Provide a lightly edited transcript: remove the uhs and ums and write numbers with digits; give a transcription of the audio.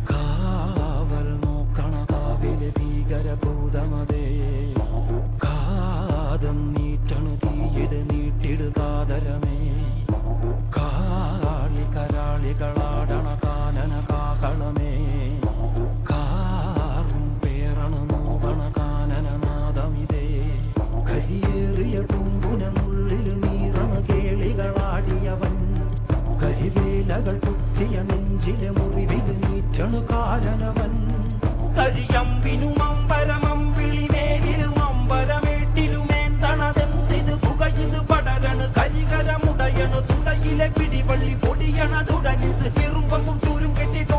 കാവൽ നോക്കണ കാവിലെ ഭീകരഭൂതമതേ, കാതം നീറ്റണു തീയത് നീട്ടിടുകാതരമേ, കാളി കരാളികളാടണ കാനന കാഹളമേ, കാറും പേറണു നോവണ കാനനനാദമിതേ, കരിയേറിയ പൂമ്പുനമുള്ളിൽ നീറണ കേളികളാടിയവൻ, കരിവേലകൾ കുത്തിയ നെഞ്ചിലെ മുറിവിൽ നീറ്റണു കാലനവൻ, കരിയമ്പിനും അമ്പരമമ്പിളിമേലിലും അമ്പരമേട്ടിലുമേന്തണതെന്തിത് പുകയിത് പടരണു കരികരമുടയണു തുടയിലെ പിടിവള്ളി പൊടിയണ തുടങ്ങിത് ചെറുമ്പം ചൂരും കെട്ടിട്ട്